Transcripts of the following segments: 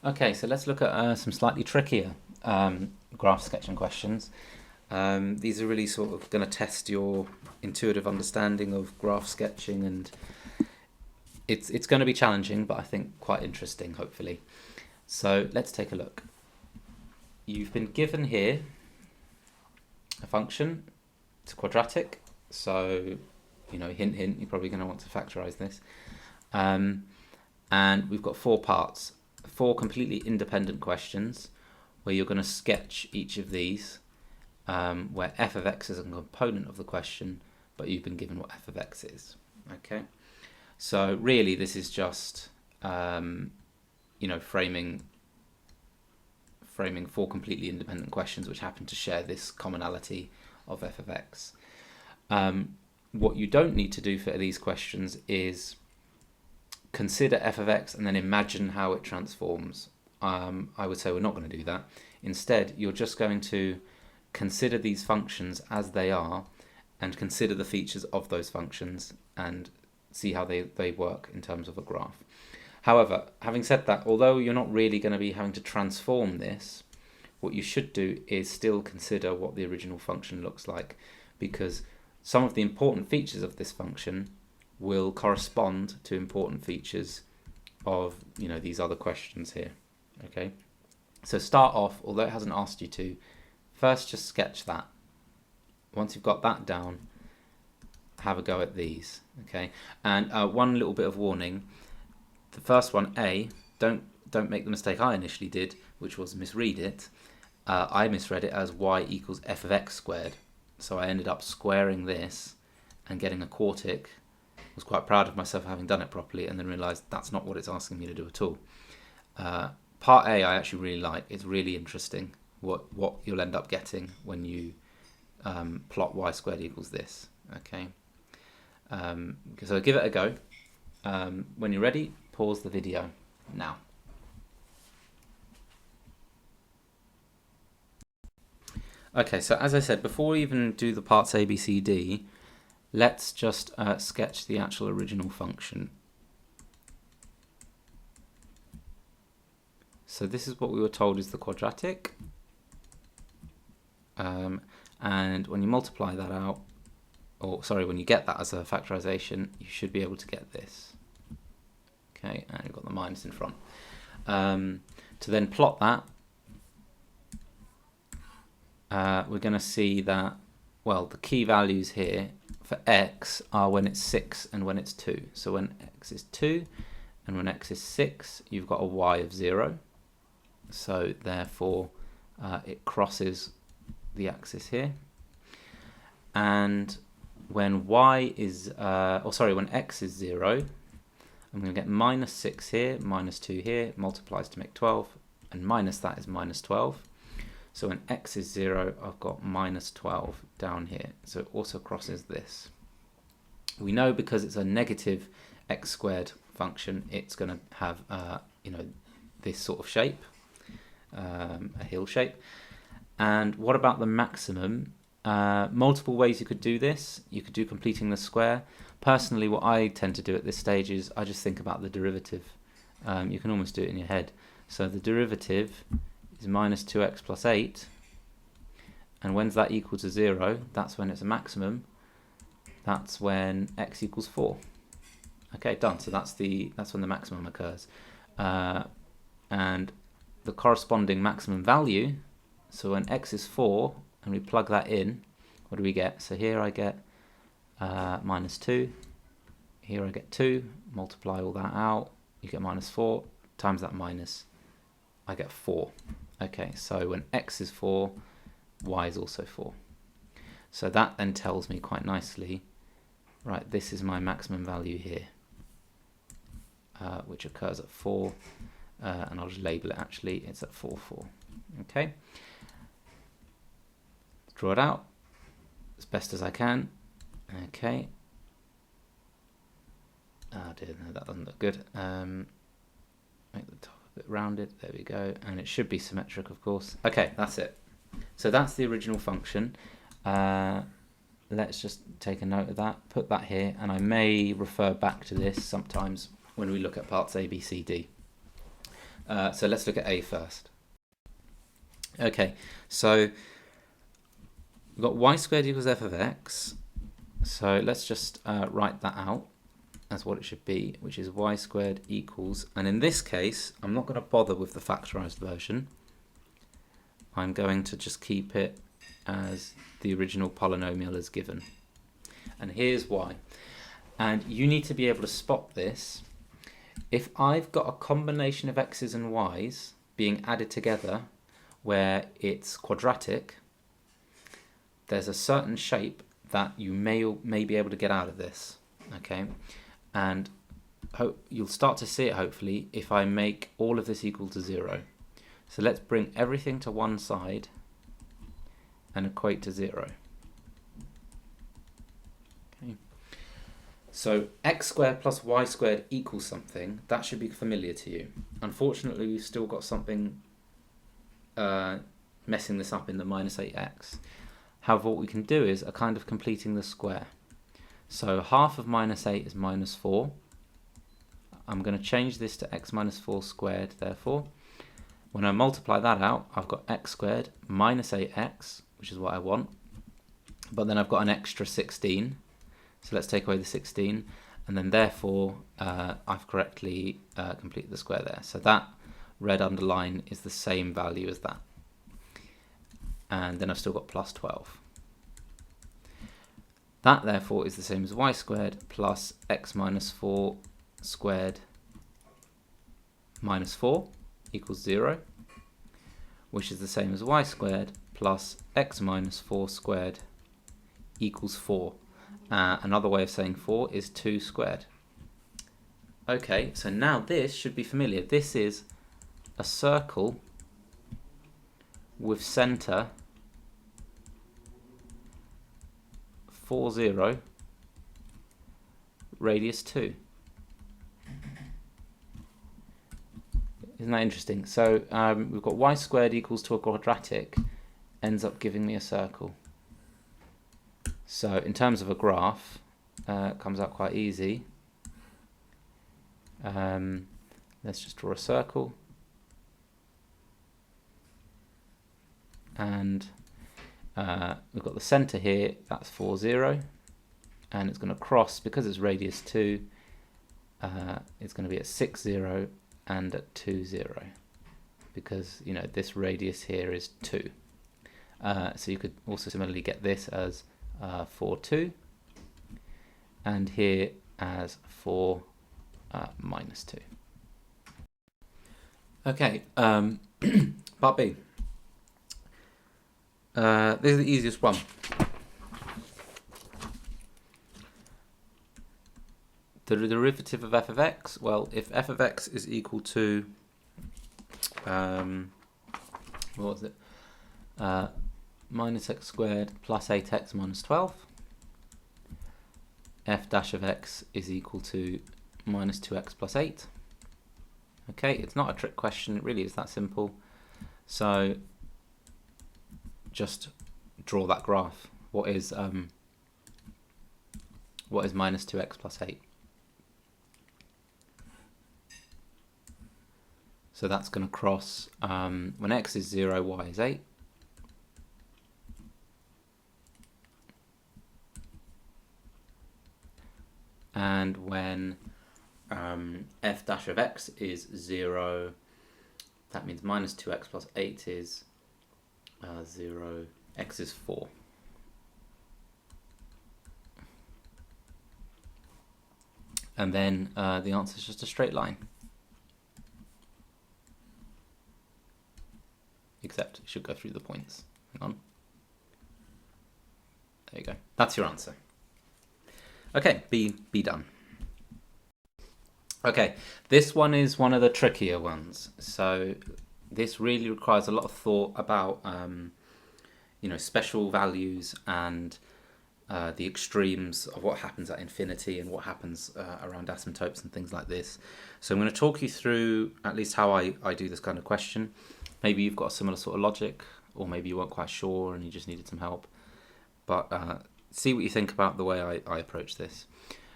Okay, so let's look at some slightly trickier graph sketching questions. These are really sort of going to test your intuitive understanding of graph sketching, and it's going to be challenging, but I think quite interesting, hopefully. So let's take a look. You've been given here a function. It's quadratic, so hint hint, you're probably going to want to factorize this. And we've got four parts, four completely independent questions where you're going to sketch each of these, where f of x is a component of the question, but you've been given what f of x is. Okay, so really this is just framing four completely independent questions which happen to share this commonality of f of x. What you don't need to do for these questions is consider f of x and then imagine how it transforms. I would say we're not going to do that. Instead, you're just going to consider these functions as they are and consider the features of those functions and see how they work in terms of a graph. However, having said that, although you're not really going to be having to transform this, what you should do is still consider what the original function looks like, because some of the important features of this function will correspond to important features of these other questions here. Okay, so start off, although it hasn't asked you to, first just sketch that. Once you've got that down, have a go at these. Okay, and one little bit of warning: the first one, A, don't make the mistake I initially did, which was misread it. I misread it as y equals f of x squared, so I ended up squaring this and getting a quartic. Was quite proud of myself for having done it properly, and then realised that's not what it's asking me to do at all. Part A I actually really like. It's really interesting what you'll end up getting when you plot y squared equals this. Okay, so give it a go. When you're ready, pause the video now. Okay, so as I said, before we even do the parts A, B, C, D, let's just sketch the actual original function. So this is what we were told is the quadratic. And when you multiply that out, or sorry, when you get that as a factorization, you should be able to get this. Okay, and you've got the minus in front. To then plot that, we're going to see that, well, the key values here for x are when it's 6 and when it's 2. So when x is 2 and when x is 6, you've got a y of 0. So therefore, it crosses the axis here. And when y is, when x is 0, I'm going to get minus 6 here, minus 2 here, multiplies to make 12, and minus that is minus 12. So when x is 0, I've got minus 12 down here. So it also crosses this. We know because it's a negative x squared function, it's going to have this sort of shape, a hill shape. And what about the maximum? Multiple ways you could do this. You could do completing the square. Personally, what I tend to do at this stage is I just think about the derivative. You can almost do it in your head. So the derivative is minus 2x plus 8, and when's that equal to 0? That's when it's a maximum. That's when x equals 4. Okay, done. So that's when the maximum occurs, and the corresponding maximum value. So when x is 4 and we plug that in, what do we get? So here I get minus 2. Here I get 2. Multiply all that out. You get minus 4 times that minus. I get 4. Okay, so when x is 4, y is also 4. So that then tells me quite nicely, right, this is my maximum value here, which occurs at 4, and I'll just label it actually, it's at 4, 4. Okay, draw it out as best as I can. Okay. Oh dear, no, that doesn't look good. Make the top a bit rounded, there we go, and it should be symmetric, of course. Okay, that's it. So that's the original function. Let's just take a note of that, put that here, and I may refer back to this sometimes when we look at parts A, B, C, D. So let's look at A first. Okay, so we've got y squared equals f of x. So let's just write that out as what it should be, which is y squared equals, and in this case, I'm not going to bother with the factorized version. I'm going to just keep it as the original polynomial is given. And here's why. And you need to be able to spot this. If I've got a combination of x's and y's being added together where it's quadratic, there's a certain shape that you may be able to get out of this, okay? And you'll start to see it, hopefully, if I make all of this equal to 0. So let's bring everything to one side and equate to 0. Okay. So x squared plus y squared equals something. That should be familiar to you. Unfortunately, we've still got something messing this up in the minus 8x. However, what we can do is a kind of completing the square. So half of minus 8 is minus 4. I'm going to change this to x minus 4 squared, therefore. When I multiply that out, I've got x squared minus 8x, which is what I want. But then I've got an extra 16. So let's take away the 16. And then therefore, I've correctly completed the square there. So that red underline is the same value as that. And then I've still got plus 12. That therefore is the same as y squared plus x minus 4 squared minus 4 equals 0, which is the same as y squared plus x minus 4 squared equals 4. Another way of saying 4 is 2 squared. Okay, so now this should be familiar. This is a circle with centre 4, 0, radius 2. Isn't that interesting? So we've got y squared equals to a quadratic, ends up giving me a circle. So in terms of a graph, it comes out quite easy. Let's just draw a circle. And we've got the centre here, that's 4, 0. And it's going to cross, because it's radius 2, it's going to be at 6, 0 and at 2, 0. Because, you know, this radius here is 2. So you could also similarly get this as 4, 2. And here as 4, minus 2. Okay, part B. This is the easiest one. The derivative of f of x, well, if f of x is equal to, what was it, minus x squared plus 8x minus 12, f dash of x is equal to minus 2x plus 8. Okay, it's not a trick question, it really is that simple. So just draw that graph. What is minus 2x plus 8? So that's going to cross, when x is 0, y is 8. And when f dash of x is 0, that means minus 2x plus 8 is 0, x is 4. And then the answer is just a straight line. Except it should go through the points. Hang on. There you go. That's your answer. Okay, B done. Okay, this one is one of the trickier ones. So this really requires a lot of thought about special values and the extremes of what happens at infinity and what happens around asymptotes and things like this. So I'm going to talk you through at least how I do this kind of question. Maybe you've got a similar sort of logic, or maybe you weren't quite sure and you just needed some help. But see what you think about the way I approach this.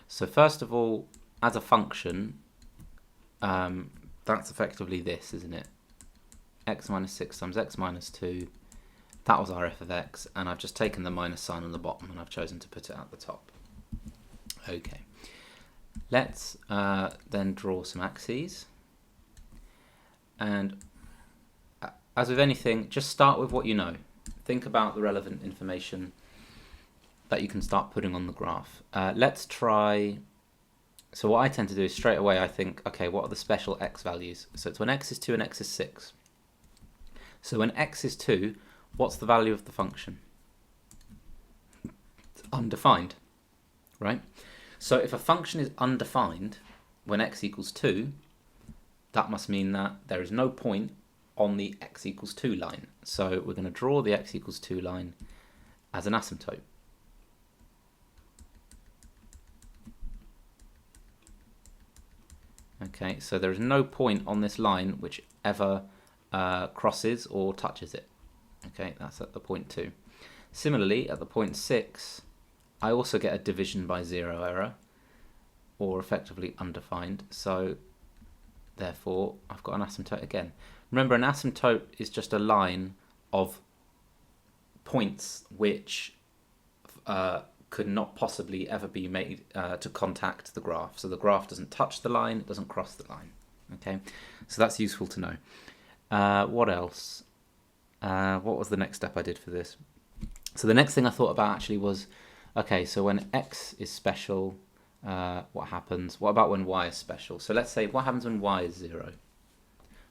So first of all, as a function, that's effectively this, isn't it? X minus 6 times x minus 2. That was our f of x, and I've just taken the minus sign on the bottom and I've chosen to put it at the top. Okay, let's then draw some axes. And as with anything, just start with what you know. Think about the relevant information that you can start putting on the graph. Let's try, so what I tend to do is straight away I think, okay, what are the special x values? So it's when x is 2 and x is 6. So when x is 2, what's the value of the function? It's undefined, right? So if a function is undefined when x equals 2, that must mean that there is no point on the x equals 2 line. So we're going to draw the x equals 2 line as an asymptote. Okay, so there is no point on this line which ever crosses or touches it. Okay, that's at the point 2. Similarly, at the point 6, I also get a division by 0 error, or effectively undefined. So therefore, I've got an asymptote again. Remember, an asymptote is just a line of points which could not possibly ever be made to contact the graph. So the graph doesn't touch the line, it doesn't cross the line. Okay, so that's useful to know. What else? What was the next step I did for this? So the next thing I thought about actually was, okay, so when x is special, what happens? What about when y is special? So let's say, what happens when y is 0?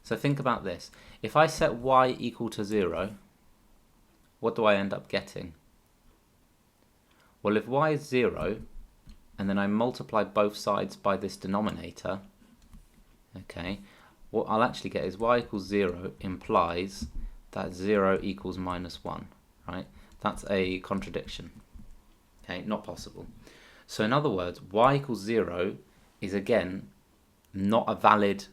So think about this. If I set y equal to 0, what do I end up getting? Well, if y is 0, and then I multiply both sides by this denominator, okay, what I'll actually get is y equals 0 implies that 0 equals minus 1, right? That's a contradiction, okay, not possible. So in other words, y equals 0 is again not a valid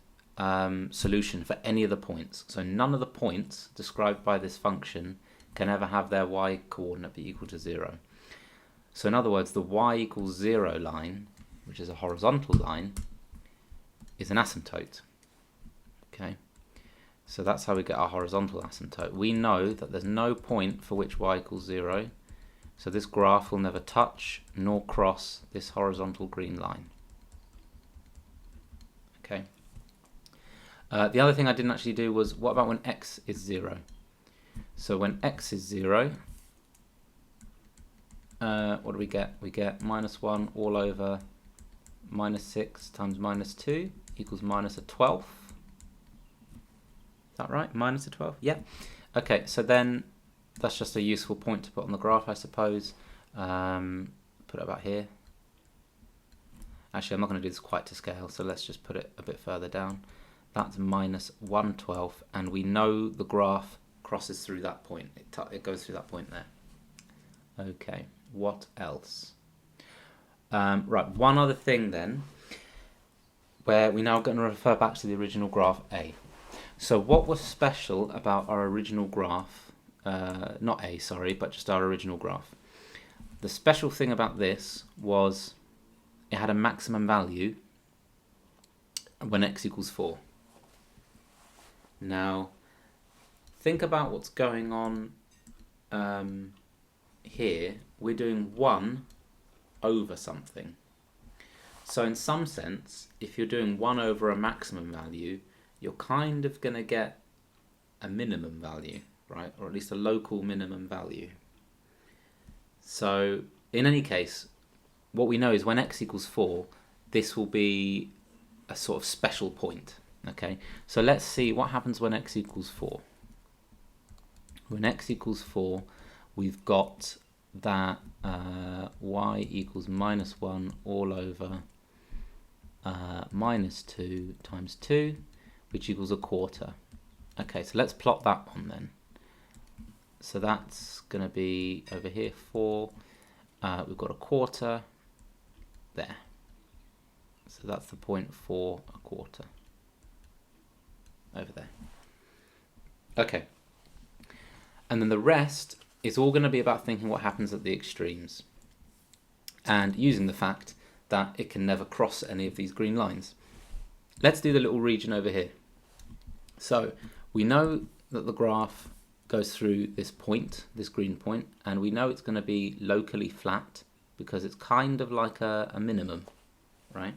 solution for any of the points. So none of the points described by this function can ever have their y coordinate be equal to 0. So in other words, the y equals 0 line, which is a horizontal line, is an asymptote. Okay, so that's how we get our horizontal asymptote. We know that there's no point for which y equals 0, so this graph will never touch nor cross this horizontal green line. Okay. The other thing I didn't actually do was, what about when x is 0? So when x is 0, what do we get? We get minus 1 all over minus 6 times minus 2 equals minus a 12th. Is that right? Minus a 12th? Yeah. Okay, so then that's just a useful point to put on the graph, I suppose. Put it about here. Actually, I'm not going to do this quite to scale, so let's just put it a bit further down. That's minus 1/12, and we know the graph crosses through that point. It goes through that point there. Okay, what else? Right, one other thing then, where we're now going to refer back to the original graph A. So what was special about our original graph, not A, sorry, but just our original graph? The special thing about this was it had a maximum value when x equals 4. Now, think about what's going on here. We're doing 1 over something. So in some sense, if you're doing 1 over a maximum value, you're kind of going to get a minimum value, right? Or at least a local minimum value. So in any case, what we know is when x equals 4, this will be a sort of special point. Okay, so let's see what happens when x equals 4. When x equals 4, we've got that y equals minus 1 all over minus 2 times 2, which equals a quarter. Okay, so let's plot that one then. So that's going to be over here 4. We've got a quarter there. So that's the point 4 a quarter. Over there. Okay. And then the rest is all going to be about thinking what happens at the extremes and using the fact that it can never cross any of these green lines. let's do the little region over here. So we know that the graph goes through this point, this green point, and we know it's going to be locally flat because it's kind of like a minimum, right?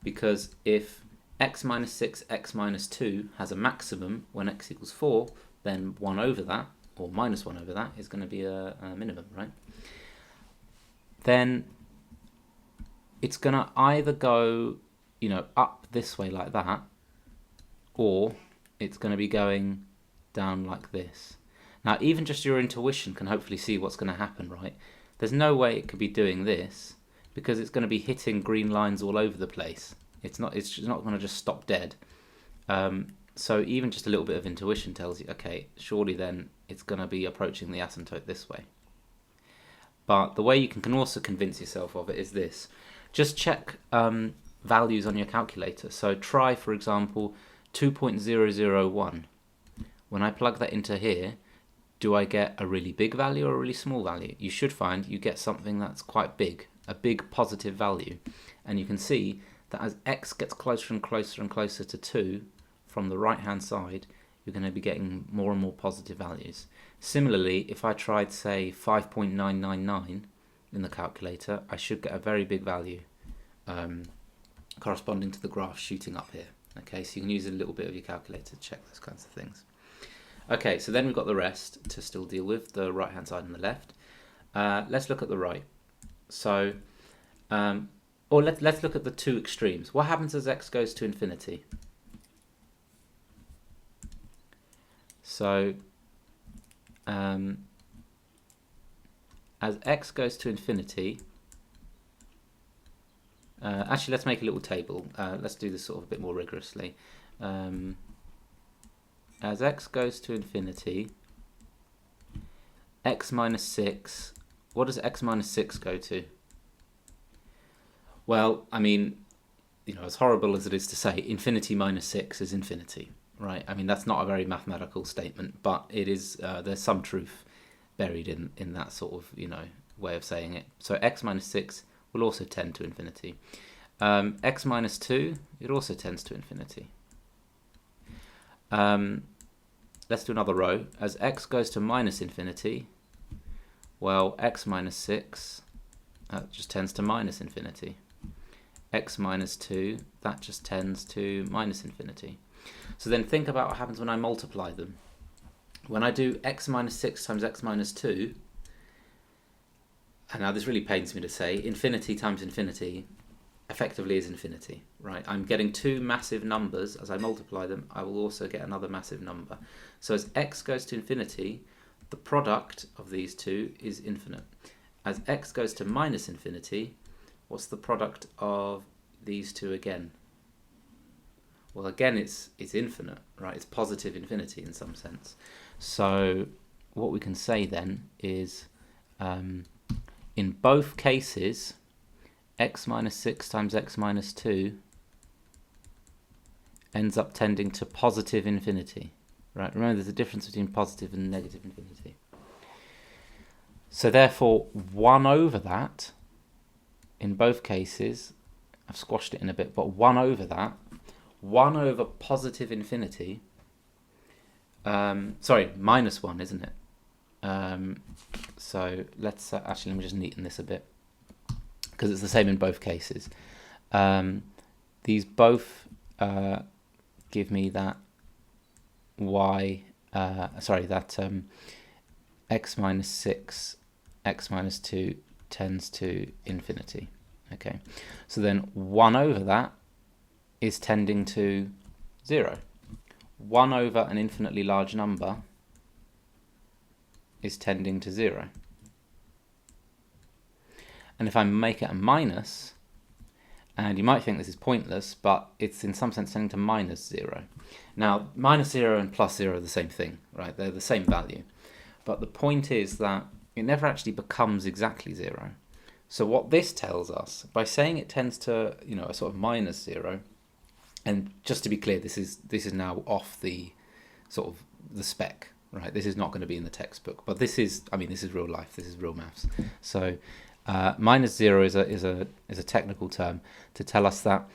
Because if x minus 6, x minus 2 has a maximum when x equals 4, then 1 over that, or minus 1 over that, is going to be a minimum, right? Then it's going to either go, you know, up this way like that, or it's going to be going down like this. Now, even just your intuition can hopefully see what's going to happen, right? There's no way it could be doing this because it's going to be hitting green lines all over the place. It's not going to just stop dead. So even just a little bit of intuition tells you, okay, surely then it's going to be approaching the asymptote this way. But the way you can also convince yourself of it is this. Just check values on your calculator. So try, for example, 2.001. When I plug that into here, do I get a really big value or a really small value? You should find you get something that's quite big, a big positive value. And you can see that as x gets closer and closer and closer to 2 from the right hand side, you're going to be getting more and more positive values. Similarly, if I tried, say, 5.999 in the calculator, I should get a very big value corresponding to the graph shooting up here. Okay, so you can use a little bit of your calculator to check those kinds of things. Okay, so then we've got the rest to still deal with, the right hand side and the left. Let's look at the right. So, or let's look at the two extremes. What happens as x goes to infinity? So, as x goes to infinity, actually let's make a little table. Let's do this sort of a bit more rigorously. As x goes to infinity, x minus 6, what does x minus 6 go to? Well, I mean, you know, as horrible as it is to say, infinity minus 6 is infinity, right? I mean, that's not a very mathematical statement, but it is, there's some truth buried in that sort of, you know, way of saying it. So x minus 6 will also tend to infinity. X minus 2, it also tends to infinity. Let's do another row. As x goes to minus infinity, well, x minus 6, that just tends to minus infinity. X minus 2, that just tends to minus infinity. So then think about what happens when I multiply them. When I do x minus 6 times x minus 2, and now this really pains me to say, infinity times infinity effectively is infinity, right? I'm getting two massive numbers. As I multiply them, I will also get another massive number. So as x goes to infinity, the product of these two is infinite. As x goes to minus infinity, what's the product of these two again? Well, again, it's infinite, right? It's positive infinity in some sense. So what we can say then is, in both cases, x minus 6 times x minus 2 ends up tending to positive infinity, right? Remember, there's a difference between positive and negative infinity. So therefore, 1 over that, in both cases, I've squashed it in a bit, but 1 over that, 1 over positive infinity, sorry, minus 1, isn't it? So let's actually, let me just neaten this a bit, because it's the same in both cases. These both give me that x minus 6, x minus 2 tends to infinity. Okay, so then 1 over that is tending to 0. 1 over an infinitely large number is tending to 0. And if I make it a minus, and you might think this is pointless, but it's in some sense tending to minus 0. Now, minus 0 and plus 0 are the same thing, right? They're the same value. But the point is that it never actually becomes exactly 0. So what this tells us, by saying it tends to, you know, a sort of minus 0, and just to be clear, this is now off the sort of the spec, right? This is not going to be in the textbook, but this is, I mean, this is real life. This is real maths. So minus 0 is a technical term to tell us that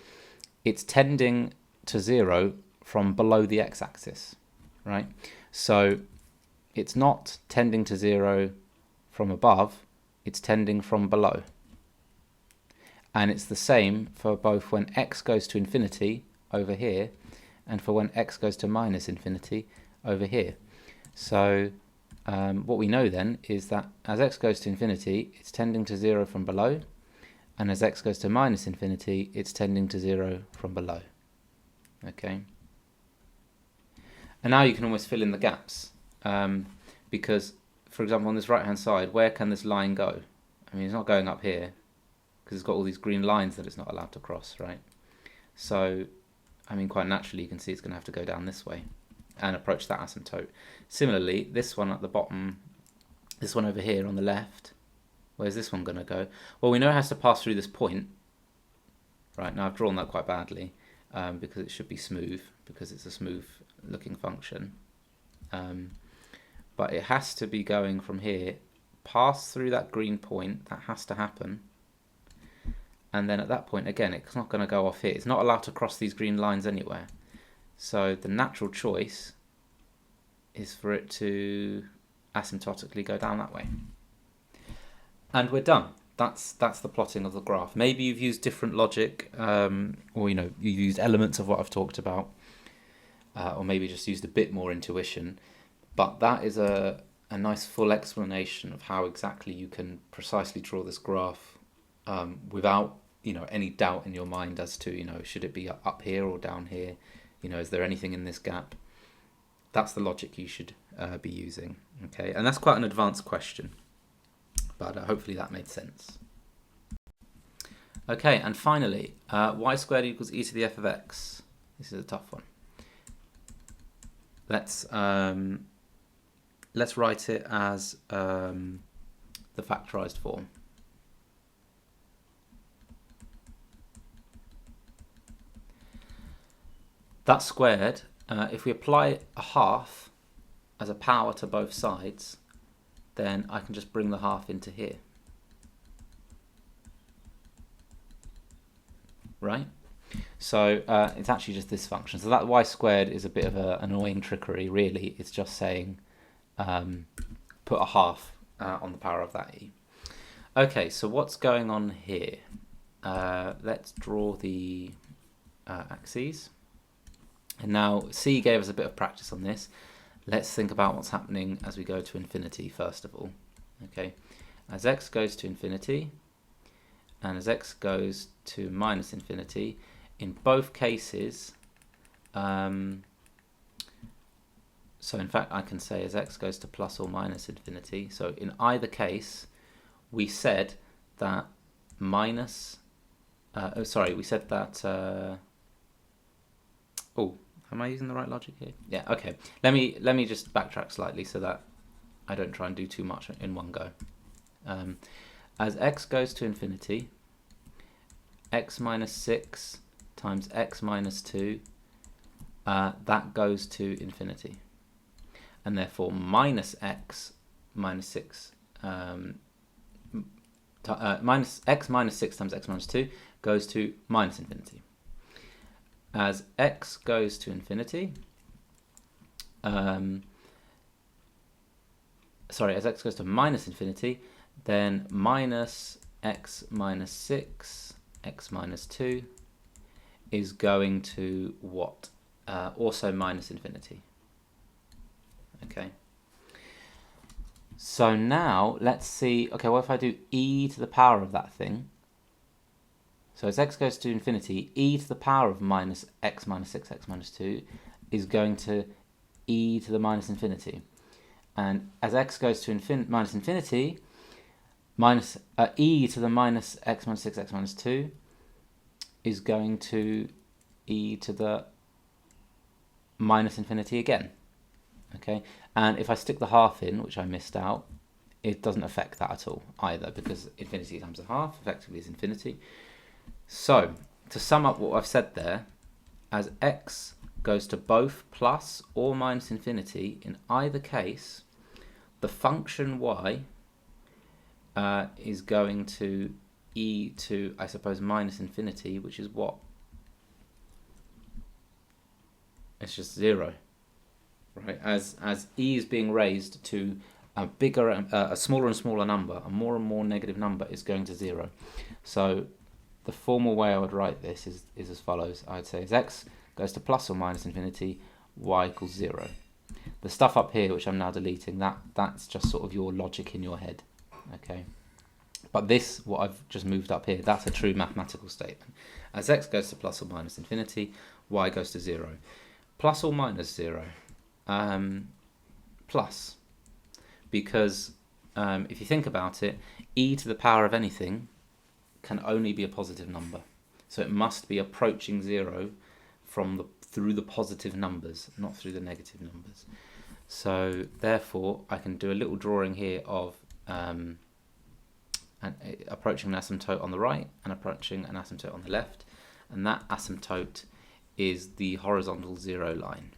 it's tending to 0 from below the x-axis, right? So it's not tending to 0 from above, it's tending from below. And it's the same for both when x goes to infinity over here and for when x goes to minus infinity over here. So what we know then is that as x goes to infinity, it's tending to 0 from below, and as x goes to minus infinity, it's tending to 0 from below. Okay. And now you can almost fill in the gaps, because, for example, on this right-hand side, where can this line go? I mean, it's not going up here, because it's got all these green lines that it's not allowed to cross, right? So, I mean, quite naturally, you can see it's going to have to go down this way and approach that asymptote. Similarly, this one at the bottom, this one over here on the left, where's this one going to go? Well, we know it has to pass through this point. Right, now I've drawn that quite badly because it should be smooth, because it's a smooth looking function. But it has to be going from here, pass through that green point, that has to happen. And then at that point, again, it's not going to go off here. It's not allowed to cross these green lines anywhere. So the natural choice is for it to asymptotically go down that way. And we're done. That's the plotting of the graph. Maybe you've used different logic, or you've used elements of what I've talked about, or maybe just used a bit more intuition. But that is a nice full explanation of how exactly you can precisely draw this graph without any doubt in your mind as to should it be up here or down here, is there anything in this gap. That's the logic you should be using. Okay, and that's quite an advanced question, but hopefully that made sense. Okay, and finally, y squared equals e to the f of x. This is a tough one. Let's write it as the factorized form. That squared, if we apply a half as a power to both sides, then I can just bring the half into here. Right? So it's actually just this function. So that y squared is a bit of an annoying trickery, really. It's just saying put a half on the power of that e. Okay, so what's going on here? Let's draw the axes. And now C gave us a bit of practice on this. Let's think about what's happening as we go to infinity first of all. Okay, as x goes to infinity and as x goes to minus infinity, in both cases, so in fact I can say as x goes to plus or minus infinity, so in either case we said that am I using the right logic here? Yeah, okay. Let me just backtrack slightly so that I don't try and do too much in one go. As x goes to infinity, x minus 6 times x minus 2, that goes to infinity. And therefore minus x minus 6, minus x minus 6 times x minus 2 goes to minus infinity. As x goes to infinity, as x goes to minus infinity, then minus x minus 6, x minus 2 is going to what? Also minus infinity. Okay. So now let's see, okay, what if I do e to the power of that thing? So as x goes to infinity, e to the power of minus x minus 6, x minus 2 is going to e to the minus infinity. And as x goes to minus infinity, e to the minus x minus 6, x minus 2 is going to e to the minus infinity again. Okay, and if I stick the half in, which I missed out, it doesn't affect that at all either, because infinity times a half effectively is infinity. So, to sum up what I've said there, as x goes to both plus or minus infinity, in either case, the function y is going to e to, I suppose, minus infinity, which is what? It's just 0, right? As e is being raised to a smaller and smaller number, a more and more negative number is going to 0. So the formal way I would write this is as follows. I'd say as x goes to plus or minus infinity, y equals 0. The stuff up here, which I'm now deleting, that's just sort of your logic in your head, okay? But this, what I've just moved up here, that's a true mathematical statement. As x goes to plus or minus infinity, y goes to 0. Plus or minus 0? Plus. Because if you think about it, e to the power of anything can only be a positive number. So it must be approaching 0 through the positive numbers, not through the negative numbers. So therefore, I can do a little drawing here of approaching an asymptote on the right and approaching an asymptote on the left, and that asymptote is the horizontal 0 line.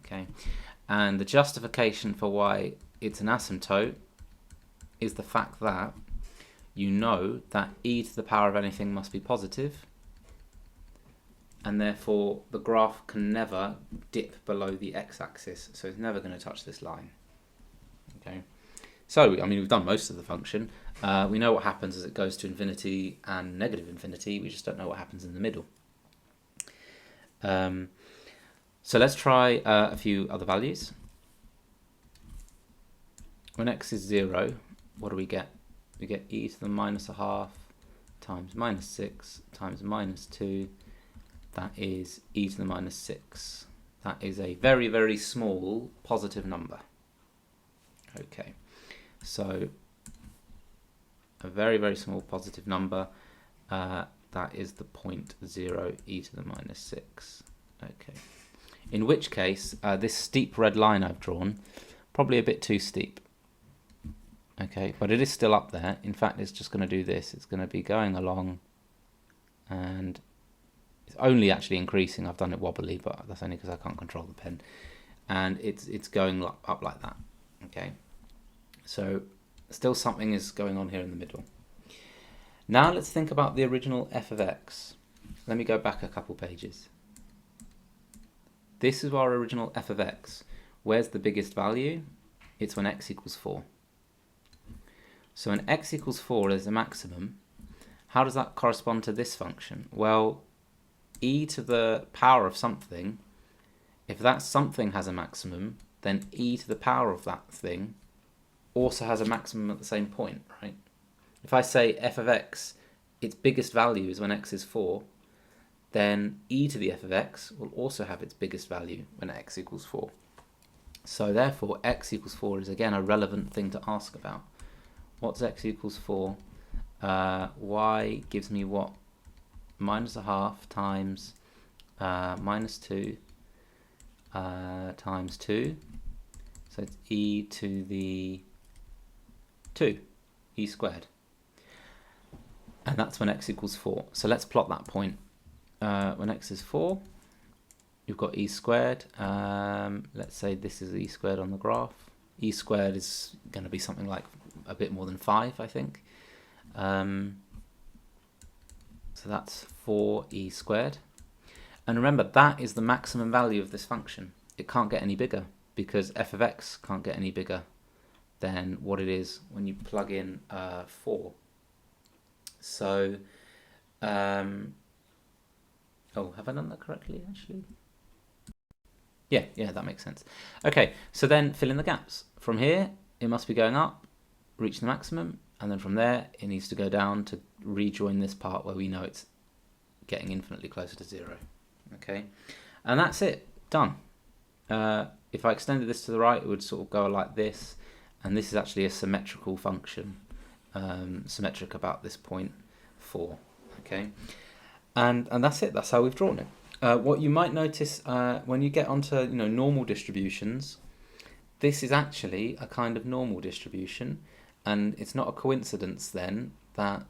Okay, and the justification for why it's an asymptote is the fact that you know that e to the power of anything must be positive, and therefore the graph can never dip below the x-axis, so it's never going to touch this line. Okay, so I mean, we've done most of the function. We know what happens as it goes to infinity and negative infinity, we just don't know what happens in the middle. So let's try a few other values. When x is 0, what do we get? We get e to the minus a half times minus 6 times minus 2. That is e to the minus 6. That is a very, very small positive number. Okay, so a very, very small positive number. That is the point 0 e to the minus 6. Okay, in which case this steep red line I've drawn, probably a bit too steep. Okay, but it is still up there. In fact, it's just going to do this. It's going to be going along, and it's only actually increasing. I've done it wobbly, but that's only because I can't control the pen. And it's going up like that. Okay, so still something is going on here in the middle. Now let's think about the original f of x. Let me go back a couple pages. This is our original f of x. Where's the biggest value? It's when x equals 4. So when x equals 4 is the maximum. How does that correspond to this function? Well, e to the power of something, if that something has a maximum, then e to the power of that thing also has a maximum at the same point, right? If I say f of x, its biggest value is when x is 4, then e to the f of x will also have its biggest value when x equals 4. So therefore, x equals 4 is again a relevant thing to ask about. What's x equals 4? Y gives me what? Minus a half times minus 2 times 2. So it's e to the 2, e squared. And that's when x equals 4. So let's plot that point. When x is 4, you've got e squared. Let's say this is e squared on the graph. E squared is going to be something like a bit more than 5, I think. So that's 4e squared. And remember, that is the maximum value of this function. It can't get any bigger because f of x can't get any bigger than what it is when you plug in 4. So, oh, have I done that correctly, actually? Yeah, that makes sense. Okay, so then fill in the gaps. From here, it must be going up, reach the maximum, and then from there, it needs to go down to rejoin this part where we know it's getting infinitely closer to 0. Okay, and that's it, done. If I extended this to the right, it would sort of go like this, and this is actually a symmetrical function, symmetric about this point 4. Okay, and that's it. That's how we've drawn it. What you might notice when you get onto normal distributions, this is actually a kind of normal distribution, and it's not a coincidence then that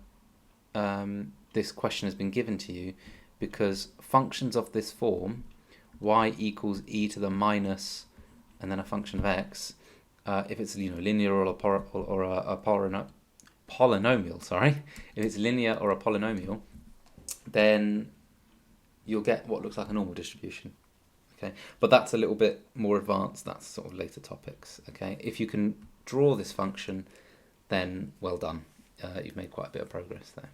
this question has been given to you, because functions of this form, y equals e to the minus and then a function of x, if it's linear or a polynomial, sorry, if it's linear or a polynomial, then you'll get what looks like a normal distribution. Okay, but that's a little bit more advanced. That's sort of later topics. Okay, if you can draw this function, then well done. You've made quite a bit of progress there.